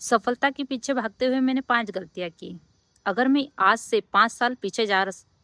सफलता के पीछे भागते हुए मैंने 5 गलतियां की। अगर मैं आज से 5 साल पीछे जा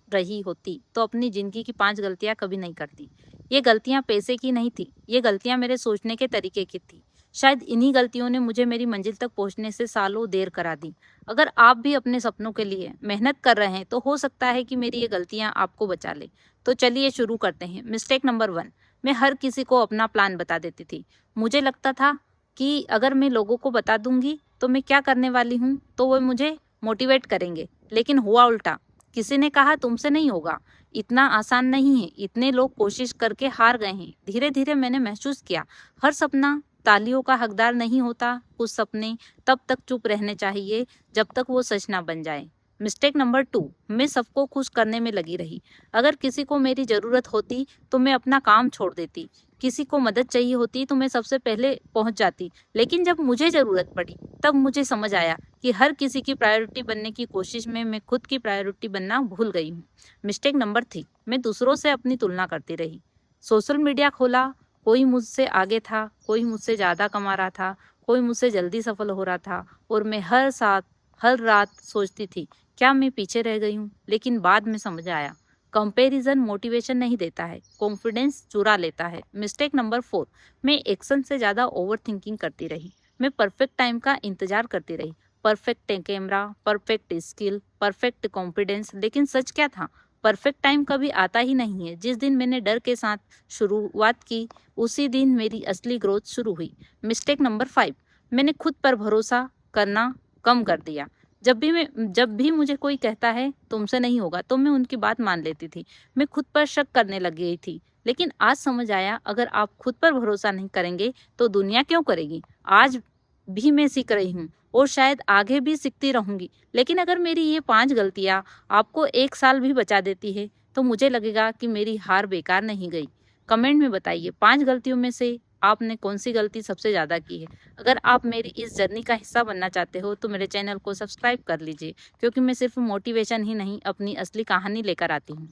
रही होती तो अपनी जिंदगी की 5 गलतियां कभी नहीं करती। ये गलतियां पैसे की नहीं थी, ये गलतियां मेरे सोचने के तरीके की थी। शायद इन्हीं गलतियों ने मुझे मेरी मंजिल तक पहुंचने से सालों देर करा दी। अगर आप भी अपने सपनों के लिए मेहनत कर रहे हैं तो हो सकता है कि मेरी ये गलतियां आपको बचा ले। तो चलिए शुरू करते हैं। Mistake number 1। मैं हर किसी को अपना प्लान बता देती थी। मुझे लगता था कि अगर मैं लोगों को बता दूंगी तो मैं क्या करने वाली हूँ तो वो मुझे मोटिवेट करेंगे। लेकिन हुआ उल्टा। किसी ने कहा तुमसे नहीं होगा, इतना आसान नहीं है, इतने लोग कोशिश करके हार गए हैं। धीरे धीरे मैंने महसूस किया हर सपना तालियों का हकदार नहीं होता। कुछ सपने तब तक चुप रहने चाहिए जब तक वो सच ना बन जाए। Mistake number 2। मैं सबको खुश करने में लगी रही। अगर किसी को मेरी जरूरत होती तो मैं अपना काम छोड़ देती। किसी को मदद चाहिए होती तो मैं सबसे पहले पहुंच जाती। लेकिन जब मुझे जरूरत पड़ी तब मुझे समझ आया कि हर किसी की प्रायोरिटी बनने की कोशिश में मैं खुद की प्रायोरिटी बनना भूल गई हूँ। Mistake number 3। मैं दूसरों से अपनी तुलना करती रही। सोशल मीडिया खोला, कोई मुझसे आगे था, कोई मुझसे ज्यादा कमा रहा था, कोई मुझसे जल्दी सफल हो रहा था और मैं हर रात सोचती थी क्या मैं पीछे रह गई हूँ। लेकिन बाद में समझ आया कंपैरिजन मोटिवेशन नहीं देता है, कॉन्फिडेंस चुरा लेता है। Mistake number 4। मैं एक्शन से ज्यादा ओवर थिंकिंग करती रही। मैं परफेक्ट टाइम का इंतजार करती रही। Perfect camera, perfect skill, perfect confidence. लेकिन सच क्या था? परफेक्ट टाइम कभी आता ही नहीं है। जिस दिन मैंने डर के साथ शुरुआत की उसी दिन मेरी असली ग्रोथ शुरू हुई। Mistake number 5। मैंने खुद पर भरोसा करना कम कर दिया। जब भी मुझे कोई कहता है तुमसे नहीं होगा तो मैं उनकी बात मान लेती थी। मैं खुद पर शक करने लग गई थी। लेकिन आज समझ आया अगर आप खुद पर भरोसा नहीं करेंगे तो दुनिया क्यों करेगी। आज भी मैं सीख रही हूँ और शायद आगे भी सीखती रहूंगी। लेकिन अगर मेरी ये 5 गलतियां आपको 1 साल भी बचा देती है तो मुझे लगेगा कि मेरी हार बेकार नहीं गई। कमेंट में बताइए 5 गलतियों में से आपने कौन सी गलती सबसे ज्यादा की है। अगर आप मेरी इस जर्नी का हिस्सा बनना चाहते हो तो मेरे चैनल को सब्सक्राइब कर लीजिए, क्योंकि मैं सिर्फ मोटिवेशन ही नहीं अपनी असली कहानी लेकर आती हूँ।